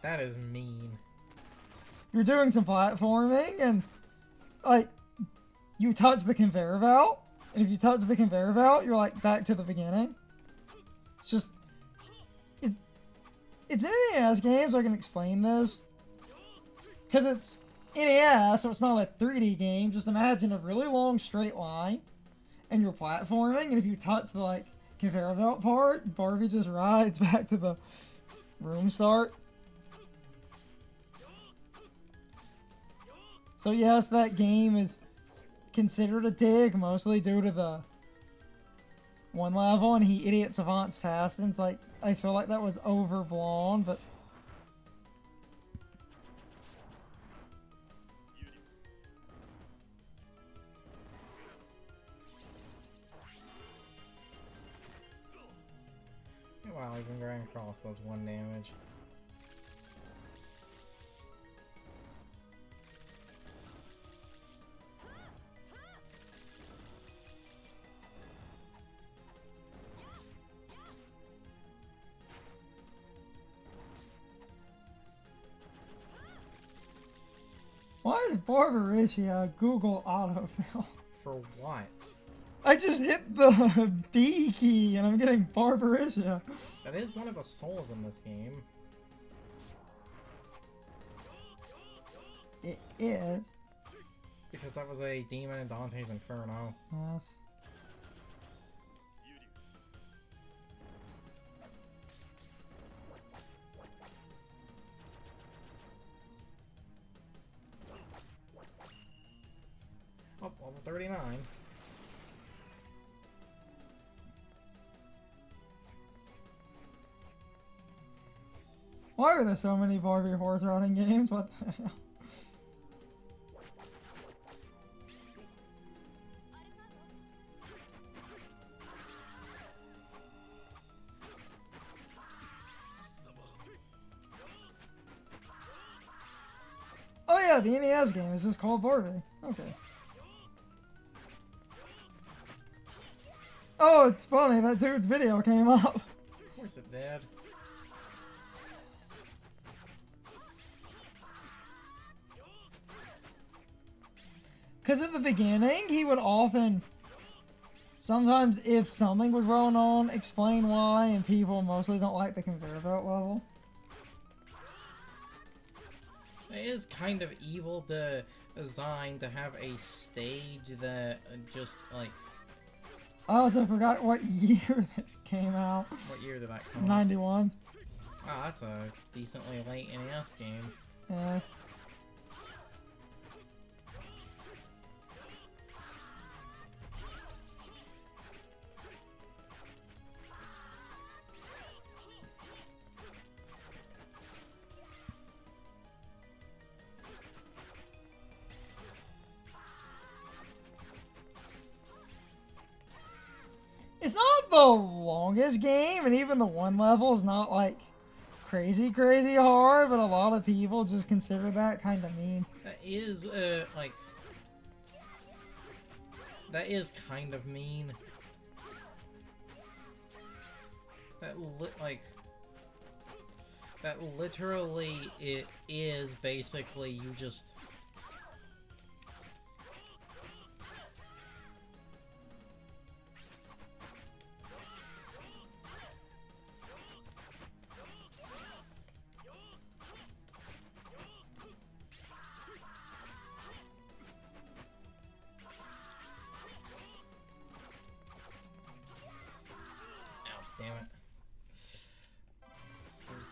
That is mean. You're doing some platforming, and, like, you touch the conveyor belt, and if you touch the conveyor belt, you're, like, back to the beginning. It's just... It's an NES game, so I can explain this. Because it's NES, so it's not a 3D game. Just imagine a really long straight line, and you're platforming, and if you touch the, like, conveyor belt part, Barbie just rides back to the room start. So yes, that game is considered a dig, mostly due to the one level, and he idiot savants fast, and it's like, I feel like that was overblown, but... Wow, even Grand Cross does 1 damage. Why is Barbariccia Google autofill? For what? I just hit the B key and I'm getting Barbariccia. That is one of the souls in this game. It is. Because that was a demon in Dante's Inferno. Yes. Oh, level 39. Why are there so many Barbie horse riding games? What the hell? Oh yeah, the NES game is just called Barbie. Okay. Oh, it's funny, that dude's video came up. Of course it did. Because at the beginning, he would often, sometimes if something was going on, explain why, and people mostly don't like the conveyor belt level. It is kind of evil to design to have a stage that just, like... I also forgot what year this came out. What year did that come out? 91. Wow, that's a decently late NES game. Yeah. It's not the longest game, and even the one level is not like crazy hard, but a lot of people just consider that kind of mean. That is, like... That is kind of mean. That, that literally, it is basically you just... Damn it.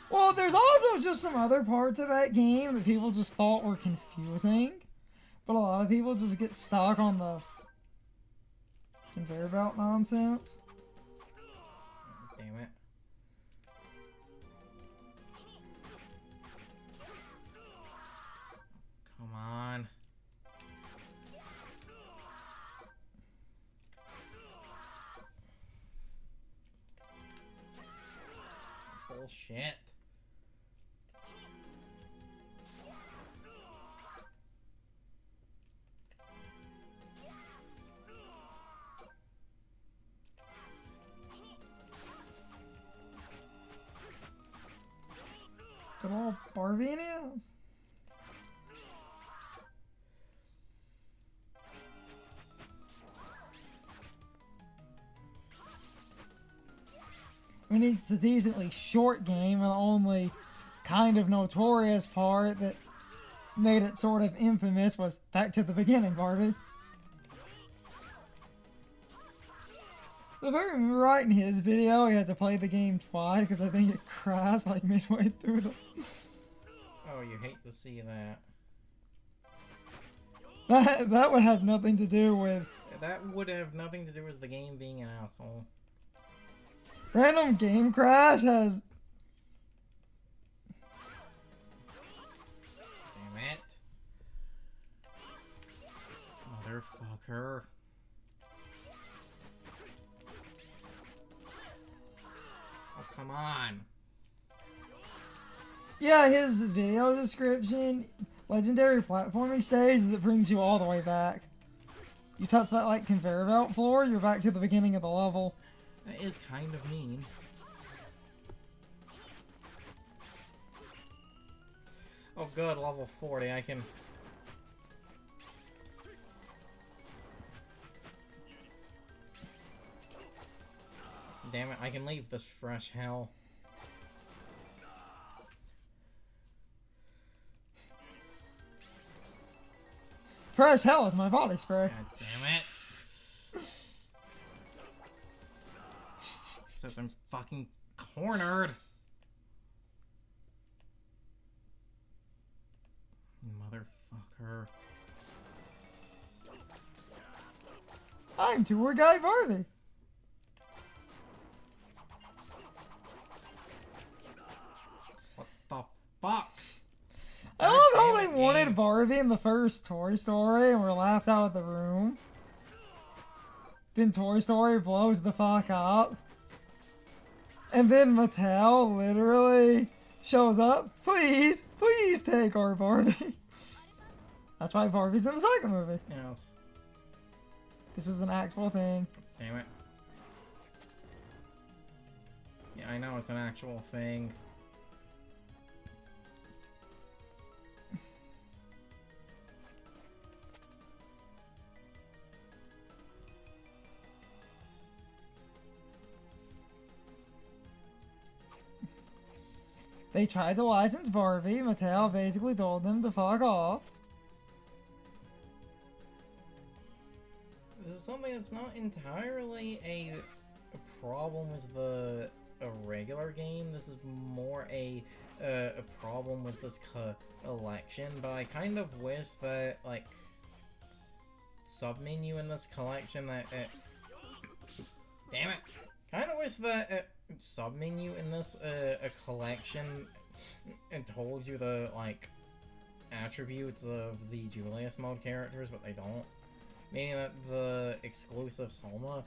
Well, there's also just some other parts of that game that people just thought were confusing, but a lot of people just get stuck on the conveyor belt nonsense. Damn it. Come on. Bullshit. Good old Barbie it is. I mean, it's a decently short game, and the only kind of notorious part that made it sort of infamous was back to the beginning, Barbie. If I remember right, in his video, he had to play the game twice because I think it crashed like midway through the... Oh, you hate to see that. That would have nothing to do with... That would have nothing to do with the game being an asshole. Random game crash has... Damn it. Motherfucker. Oh, come on. Yeah, his video description, legendary platforming stage that brings you all the way back. You touch that, like, conveyor belt floor, you're back to the beginning of the level. That is kind of mean. Oh good, level 40, I can... Damn it, I can leave this fresh hell. Fresh hell is my body spray. God damn it. Except I'm fucking cornered. Motherfucker. I'm tour guide Barbie. What the fuck? I love how they Damn wanted game. Barbie in the first Toy Story and were laughed out of the room. Then Toy Story blows the fuck up. And then Mattel literally shows up. Please, please take our Barbie. That's why Barbie's in the second movie. Yes. This is an actual thing. Damn it. Yeah, I know it's an actual thing. They tried to license Barbie. Mattel basically told them to fuck off. This is something that's not entirely a problem with the regular game. This is more a problem with this collection, but I kind of wish that, like, submenu in this collection that damn it! Kind of wish that submenu in this a collection and told you the, like, attributes of the Julius mode characters, but they don't. Meaning that the exclusive Soma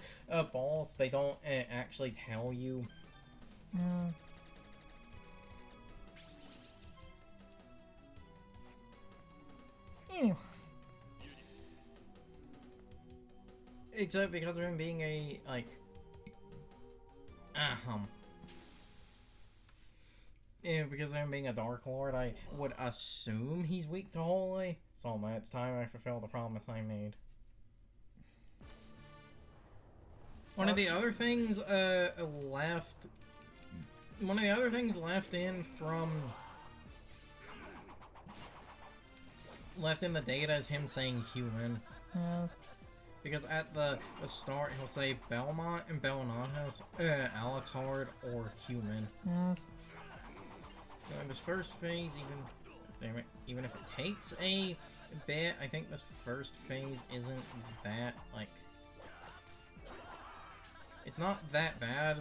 balls, they don't actually tell you. Anyway. Except because of him being a, like, yeah, because of him being a Dark Lord, I would assume he's weak to Holy. Soma, it's time I fulfill the promise I made. One of the other things left in the data is him saying human. Yes. Because at the start he'll say Belmont and Belmontes, Alucard or human. Yes. So in this first phase, even if it takes a bit, I think this first phase isn't that, like, it's not that bad.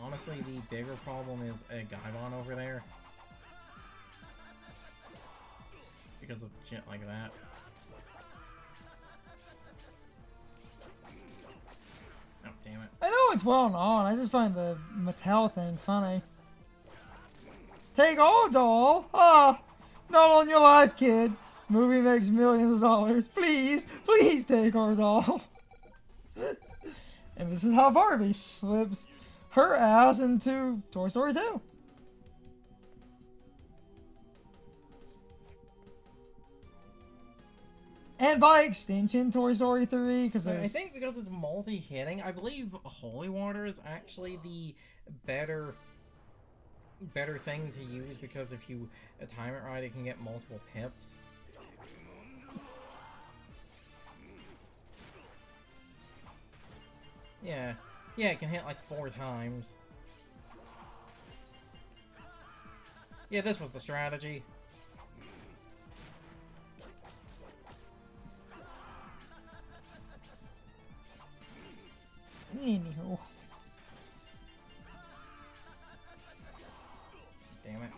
Honestly, the bigger problem is Gaibon over there. Because of shit like that. Oh, damn it. I know it's well known, I just find the Mattel thing funny. Take all, doll! Ah! Not on your life, kid! Movie makes millions of dollars. Please, please take our doll! And this is how Barbie slips her ass into Toy Story 2. And by extension, Toy Story 3, because I think because it's multi-hitting, I believe Holy Water is actually the better thing to use, because if you time it right, it can get multiple pips. Yeah, it can hit like 4 times. Yeah, this was the strategy. Anywho. Damn it.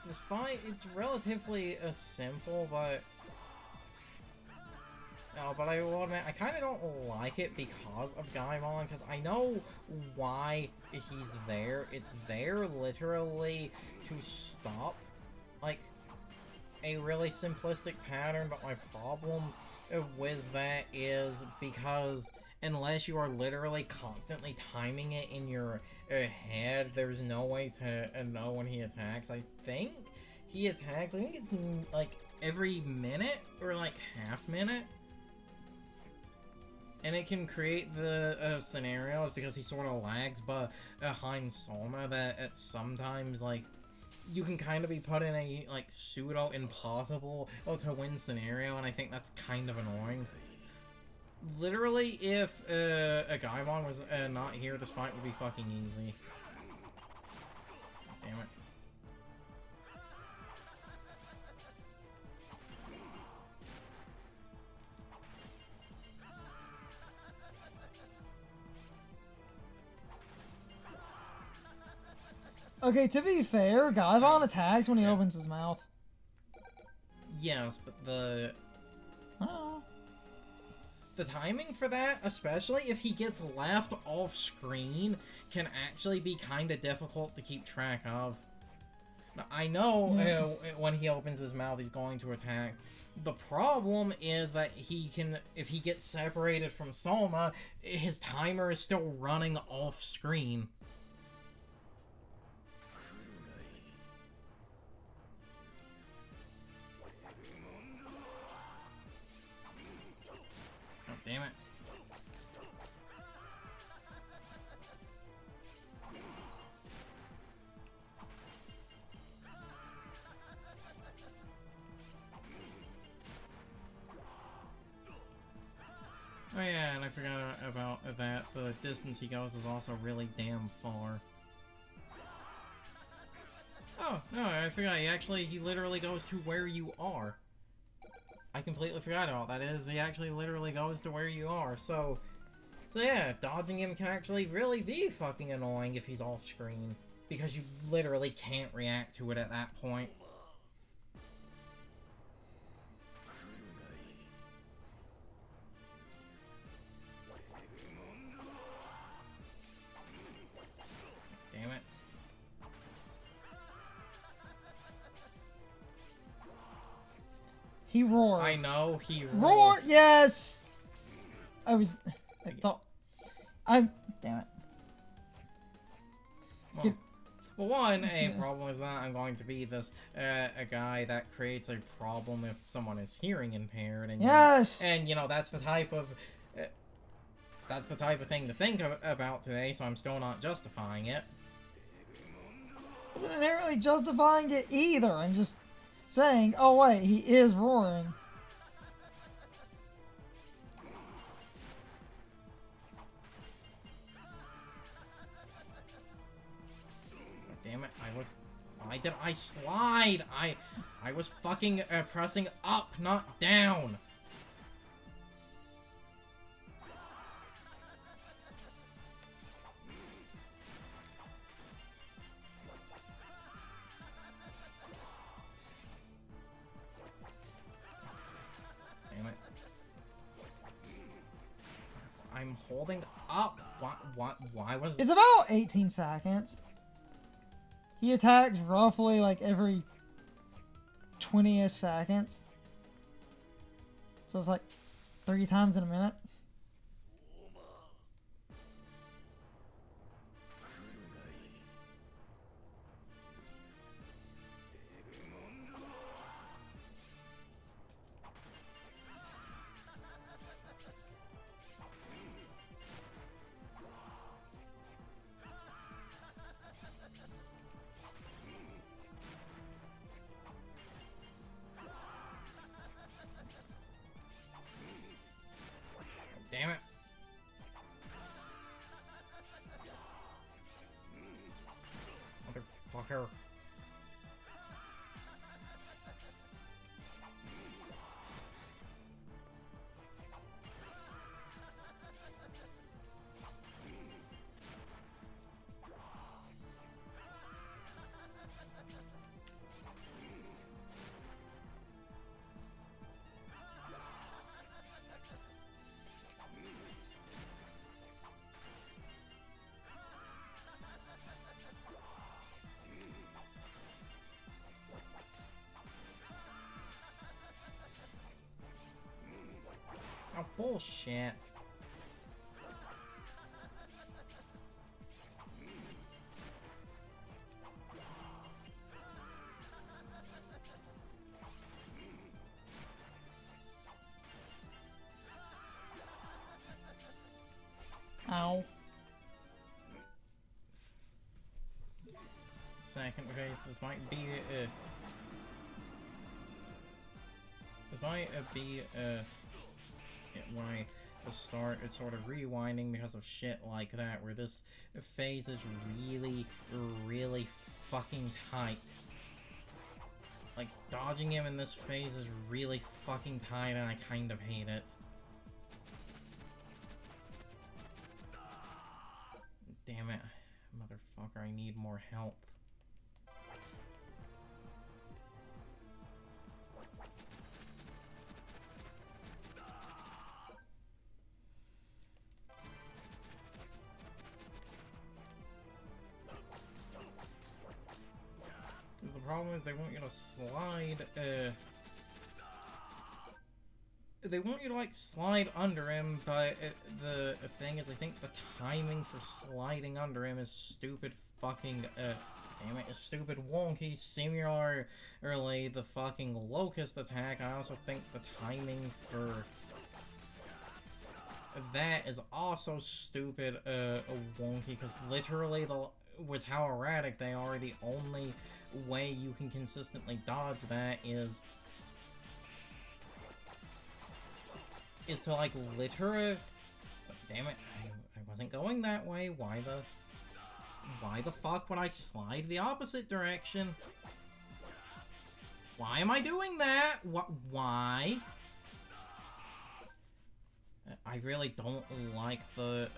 This fight, it's relatively simple, but... No, but I will admit, I kind of don't like it because of Gaimon, because I know why he's there. It's there literally to stop, like, a really simplistic pattern, but my problem with that is because unless you are literally constantly timing it in your head, there's no way to know when he attacks. I think it's like every minute or like half minute. And it can create the scenarios because he sort of lags behind Soma that at sometimes, like, you can kind of be put in a, like, pseudo-impossible to win scenario, and I think that's kind of annoying. Literally, if a Gaimon was not here, this fight would be fucking easy. Damn it. Okay, to be fair, Gaimon attacks when he opens his mouth. Yes, but the Oh. timing for that, especially if he gets left off screen, can actually be kind of difficult to keep track of. Now, I know when he opens his mouth, he's going to attack. The problem is that if he gets separated from Soma, his timer is still running off screen. Damn it. Oh yeah, and I forgot about that. The distance he goes is also really damn far. Oh, no, I forgot. He literally goes to where you are. I completely forgot about that. He actually literally goes to where you are. So yeah, dodging him can actually really be fucking annoying if he's off screen, because you literally can't react to it at that point. Damn it. He roars. I know, he roars. Roar! Yes! I thought... Damn it. Well, one, a problem is that I'm going to be this, a guy that creates a problem if someone is hearing impaired, and yes! And, you know, that's the type of thing to think about today, so I'm still not justifying it. I wasn't inherently justifying it either. I'm just saying, oh wait, he is roaring. Damn it, why did I slide? I was fucking pressing up, not down. Damn it. I'm holding up. Why was... It's about 18 seconds. He attacks roughly like every 20-ish seconds. So it's like 3 times in a minute. fucker. Oh, bullshit. Ow. Second phase, this might be why the start it's sort of rewinding because of shit like that, where this phase is really fucking tight. Like, dodging him in this phase is really fucking tight, and I kind of hate it. Damn it. Motherfucker, I need more help. The problem is they want you to slide, they want you to, like, slide under him, but the thing is, I think the timing for sliding under him is stupid fucking, damn it, is stupid wonky, similarly the fucking locust attack. I also think the timing for that is also stupid, wonky, because literally with how erratic they are, the only way you can consistently dodge that is to, like, literally... Damn it, I wasn't going that way. Why the fuck would I slide the opposite direction? Why am I doing that? Why? I really don't like the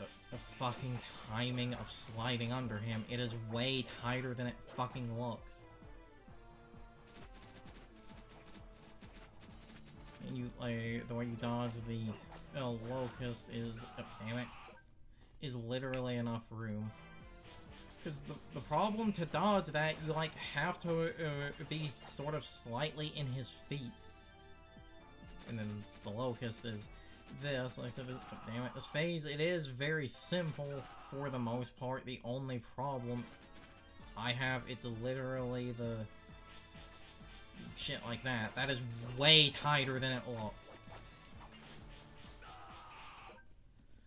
fucking timing of sliding under him. It is way tighter than it fucking looks. And you, like, the way you dodge the locust is, damn it, is literally enough room. Because the problem to dodge that, you, like, have to be sort of slightly in his feet. And then the locust is this, like I said, damn it, this phase, it is very simple for the most part. The only problem I have, it's literally the shit like that. That is way tighter than it looks.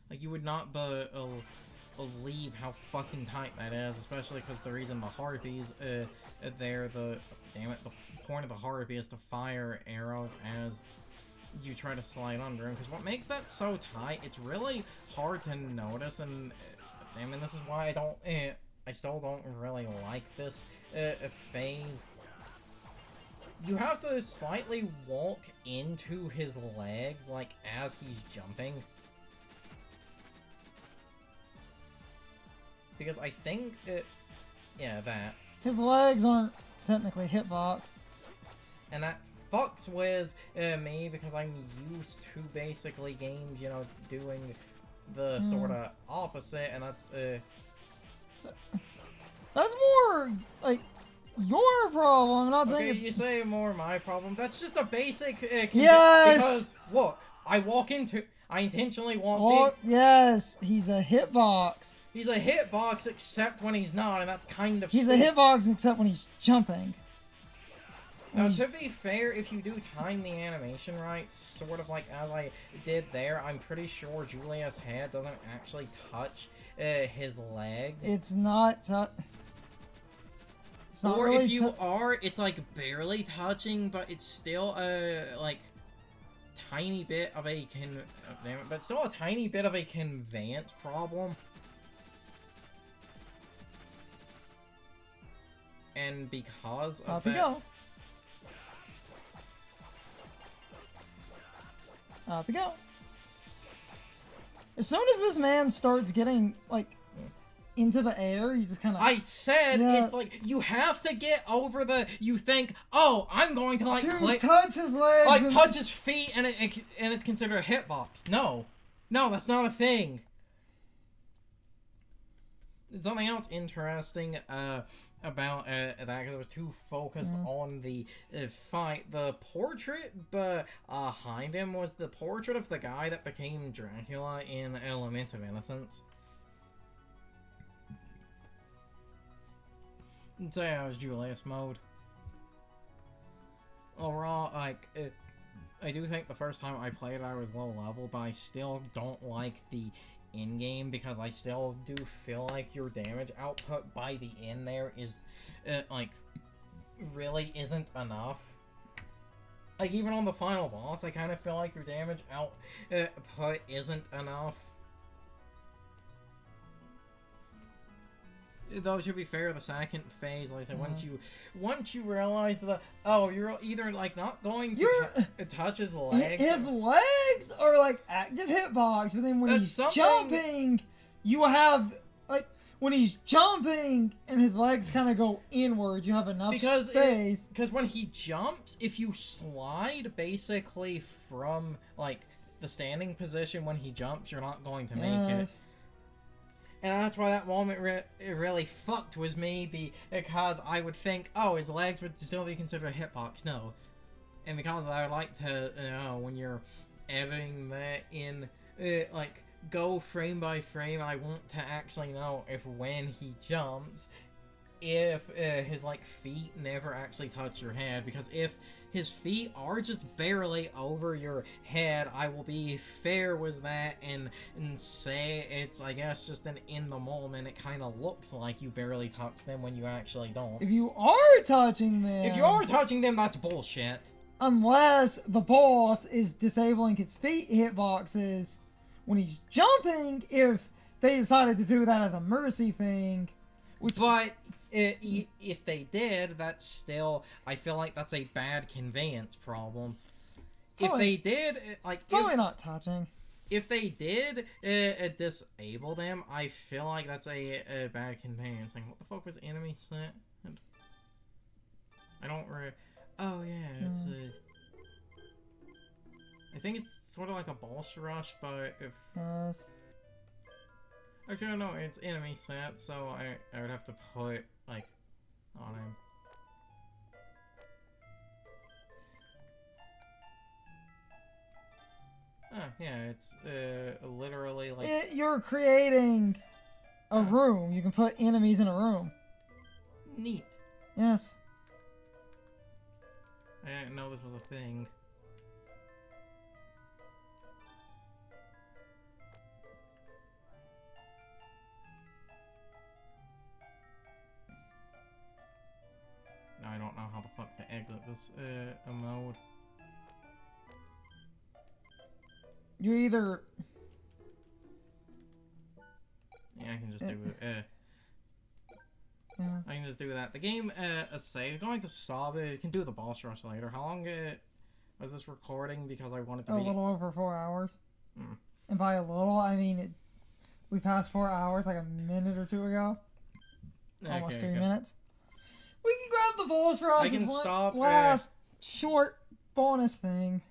Like, you would not believe how fucking tight that is, especially because the reason the harpies, damn it, the point of the harpy is to fire arrows as you try to slide under him, because what makes that so tight, it's really hard to notice, and damn it, this is why I still don't really like this phase. You have to slightly walk into his legs, like, as he's jumping. Because I think yeah, that. His legs aren't technically hitbox. And that fucks with me, because I'm used to basically games, you know, doing the sort of opposite, and that's more, like, your problem. I'm not saying okay, you say more my problem. That's just a basic yes! Because, look, I intentionally walked in. Yes, he's a hitbox. He's a hitbox, except when he's not, and that's kind of He's a hitbox except when he's jumping. Now, to be fair, if you do time the animation right, sort of like as I did there, I'm pretty sure Julia's head doesn't actually touch his legs. It's not or really if you are, it's like barely touching, but it's still like tiny bit of a damn it, but still a tiny bit of a conveyance problem. and because of Up he that, goes. Up he goes. As soon as this man starts getting, like, into the air, you just kind of... I said, it's like, you have to get over you think, oh, I'm going to, like, touch his legs. Like, touch his feet, and it's considered a hitbox. No. No, that's not a thing. Something else interesting, about that, because I was too focused on the fight. The portrait behind him was the portrait of the guy that became Dracula in Lament of Innocence. So yeah, it was Julius mode. Overall, like, I do think the first time I played I was low level, but I still don't like the in-game because I still do feel like your damage output by the end there is, like, really isn't enough. Like, even on the final boss, I kind of feel like your damage output isn't enough. Though, to be fair, the second phase, like I said, once you realize that, oh, you're either, like, not going to touch his legs. His legs are, like, active hitbox, but then when he's jumping, you have, like, when he's jumping and his legs kind of go inward, you have enough space. Because when he jumps, if you slide, basically, from, like, the standing position when he jumps, you're not going to make it. And that's why that moment really fucked with me, because I would think, oh, his legs would still be considered a hitbox. No. And because I would like to, you know, when you're editing that in, like, go frame by frame, I want to actually know if when he jumps, if his, like, feet never actually touch your head. Because if his feet are just barely over your head, I will be fair with that and say it's, I guess, just an in the moment. It kind of looks like you barely touch them when you actually don't. If you are touching them, that's bullshit. Unless the boss is disabling his feet hitboxes when he's jumping, if they decided to do that as a mercy thing. But if they did, that's still, I feel like that's a bad conveyance problem. Probably, if they did, like... Probably not touching. If they did disable them, I feel like that's a bad conveyance thing. What the fuck was enemy set? I don't oh yeah, it's I think it's sort of like a boss rush, but if... Yes. Okay, no, it's enemy set, so I would have to put, like, on him. Oh, yeah, it's, literally, like... You're creating a room. You can put enemies in a room. Neat. Yes. I didn't know this was a thing. I don't know how the fuck to exit this mode. You either... Yeah, I can just do it. Yeah. I can just do that. The game, say, going to solve it. You can do the boss rush later. How long was this recording? Because I wanted to be... A little over 4 hours. Hmm. And by a little, I mean we passed 4 hours like a minute or two ago. Almost 3 minutes. We can grab the boss rush. I can stop. Last short bonus thing.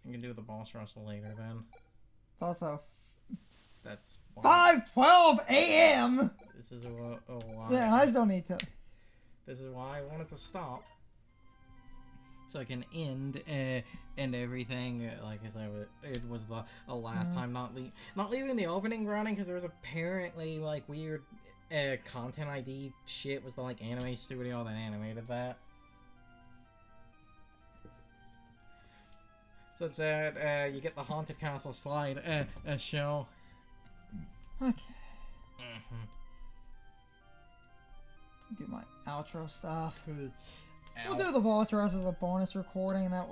You can do the boss rush later then. It's also... That's... 5:12 a.m. This is why... Yeah, I just don't need to. This is why I wanted to stop. So I can end everything. Like I said, it was the last time not leaving the opening running, because there was apparently, like, weird... content ID shit was the, like, anime studio that animated that. So it's you get the Haunted Castle slide show. Okay. Do my outro stuff. We'll do the boss rush as a bonus recording. That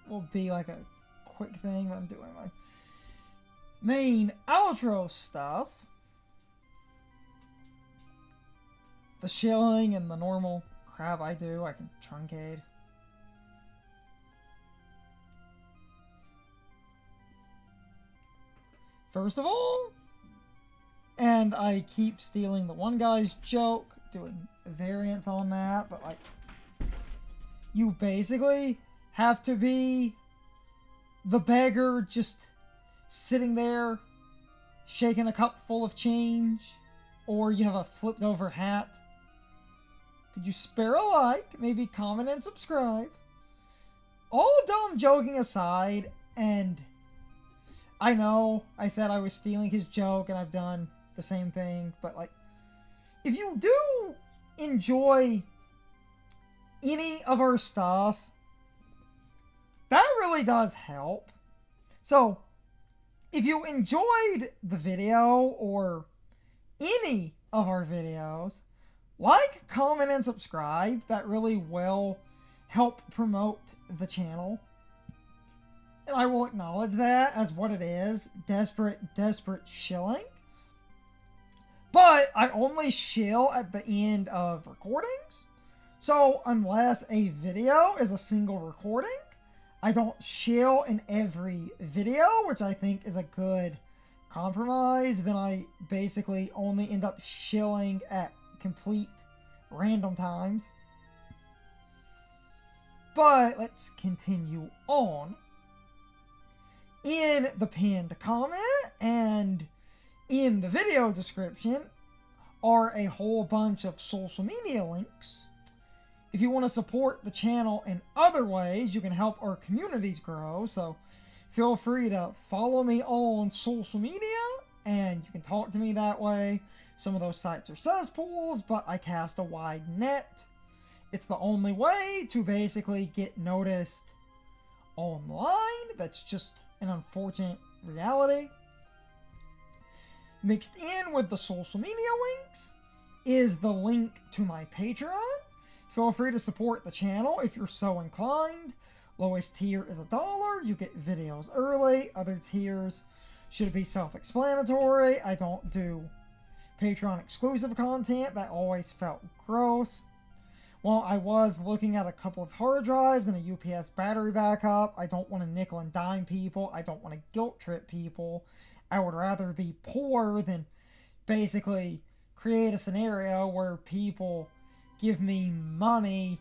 will be like a quick thing, but I'm doing my main outro stuff. The shilling and the normal crap I do, I can truncate. First of all, and I keep stealing the one guy's joke, doing variants on that, but like, you basically have to be the beggar just sitting there shaking a cup full of change, or you have a flipped over hat. Could you spare a like, maybe comment and subscribe? All dumb joking aside, and I know I said I was stealing his joke and I've done the same thing, but like, if you do enjoy any of our stuff, that really does help. So, if you enjoyed the video or any of our videos, like, comment, and subscribe. That really will help promote the channel. And I will acknowledge that as what it is. Desperate shilling. But I only shill at the end of recordings. So unless a video is a single recording, I don't shill in every video, which I think is a good compromise. Then I basically only end up shilling at complete random times. But let's continue on. In the pinned comment and in the video description are a whole bunch of social media links. If you want to support the channel in other ways, you can help our communities grow. So feel free to follow me on social media and you can talk to me that way. Some of those sites are cesspools, but I cast a wide net. It's the only way to basically get noticed online. That's just an unfortunate reality. Mixed in with the social media links is the link to my Patreon. Feel free to support the channel if you're so inclined. Lowest tier is $1. You get videos early. Other tiers should be self-explanatory. I don't do Patreon exclusive content. That always felt gross. Well, I was looking at a couple of hard drives and a UPS battery backup. I don't want to nickel and dime people. I don't want to guilt trip people. I would rather be poor than basically create a scenario where people give me money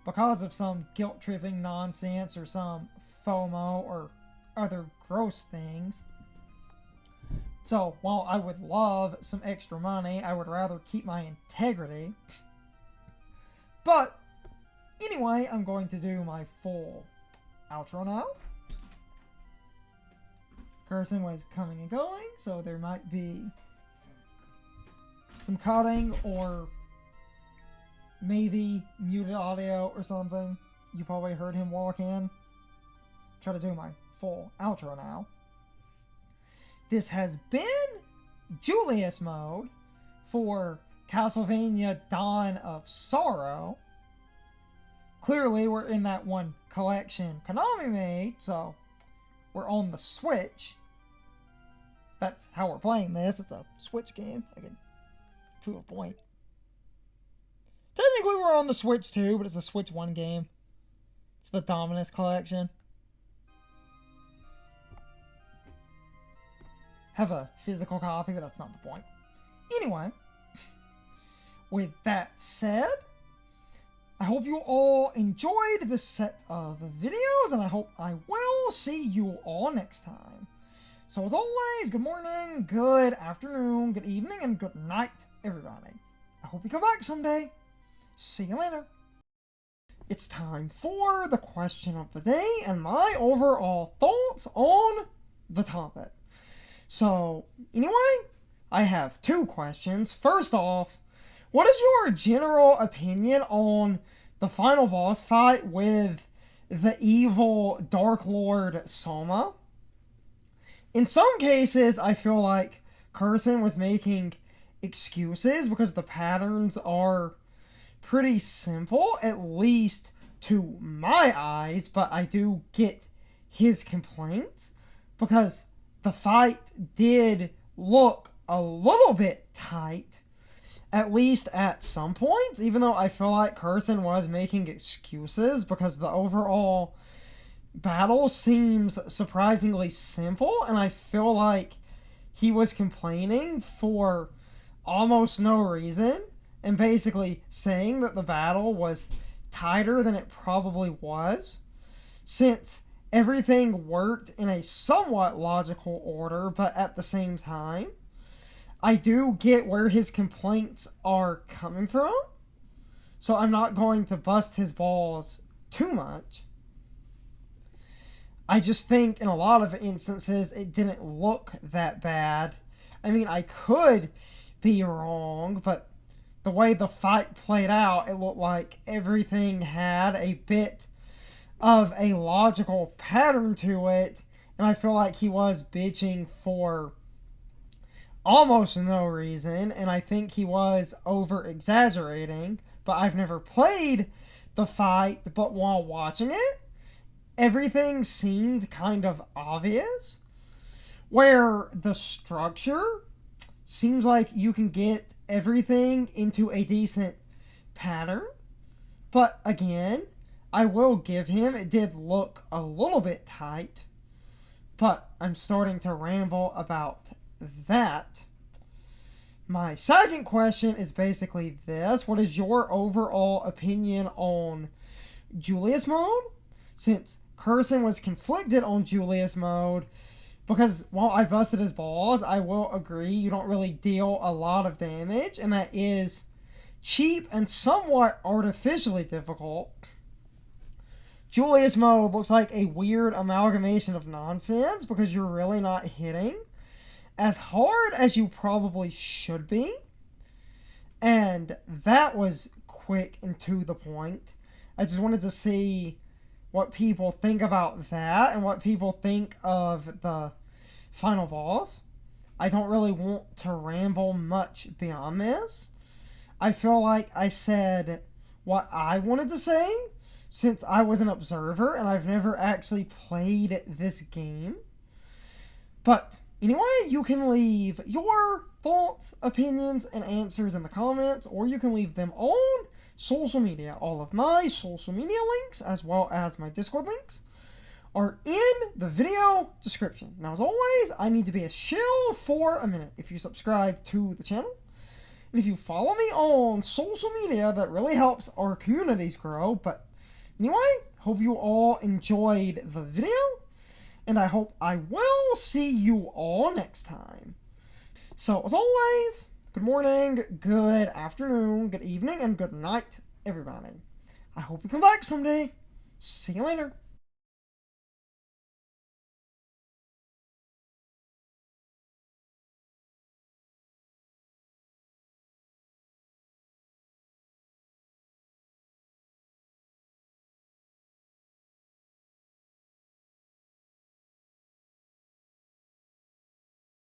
because of some guilt tripping nonsense or some FOMO or other gross things. So, while I would love some extra money, I would rather keep my integrity. But, anyway, I'm going to do my full outro now. Carson was coming and going, so there might be some cutting or maybe muted audio or something. You probably heard him walk in. Try to do my full outro now. This has been Julius Mode for Castlevania Dawn of Sorrow. Clearly, we're in that one collection Konami made, so we're on the Switch. That's how we're playing this. It's a Switch game. I can prove a point. Technically, we're on the Switch too, but it's a Switch 1 game. It's the Dominus collection. Have a physical copy, but that's not the point. Anyway, with that said, I hope you all enjoyed this set of videos, and I hope I will see you all next time. So as always, good morning, good afternoon, good evening, and good night, everybody. I hope you come back someday. See you later. It's time for the question of the day and my overall thoughts on the topic. So, anyway, I have two questions. First off, what is your general opinion on the final boss fight with the evil Dark Lord Soma? In some cases, I feel like Carson was making excuses because the patterns are pretty simple, at least to my eyes, but I do get his complaints because the fight did look a little bit tight. At least at some points, even though I feel like Carson was making excuses because the overall battle seems surprisingly simple, and I feel like he was complaining for almost no reason and basically saying that the battle was tighter than it probably was, since everything worked in a somewhat logical order, but at the same time, I do get where his complaints are coming from, so I'm not going to bust his balls too much. I just think in a lot of instances it didn't look that bad. I mean, I could be wrong, but the way the fight played out, it looked like everything had a bit of a logical pattern to it, and I feel like he was bitching for almost no reason, and I think he was over-exaggerating, but I've never played the fight, but while watching it, everything seemed kind of obvious, where the structure seems like you can get everything into a decent pattern, but again, I will give him, it did look a little bit tight, but I'm starting to ramble about that. My second question is basically this: what is your overall opinion on Julius mode? Since Carson was conflicted on Julius mode, because while I busted his balls, I will agree you don't really deal a lot of damage, and that is cheap and somewhat artificially difficult. Julius mode looks like a weird amalgamation of nonsense because you're really not hitting as hard as you probably should be, and that was quick and to the point. I just wanted to see what people think about that and what people think of the final boss. I don't really want to ramble much beyond this. I feel like I said what I wanted to say since I was an observer and I've never actually played this game. But anyway, you can leave your thoughts, opinions, and answers in the comments, or you can leave them on social media. All of my social media links, as well as my Discord links, are in the video description. Now, as always, I need to be a shill for a minute. If you subscribe to the channel, and if you follow me on social media, that really helps our communities grow. But anyway, hope you all enjoyed the video, and I hope I will see you all next time. So, as always, good morning, good afternoon, good evening, and good night, everybody. I hope you come back someday. See you later.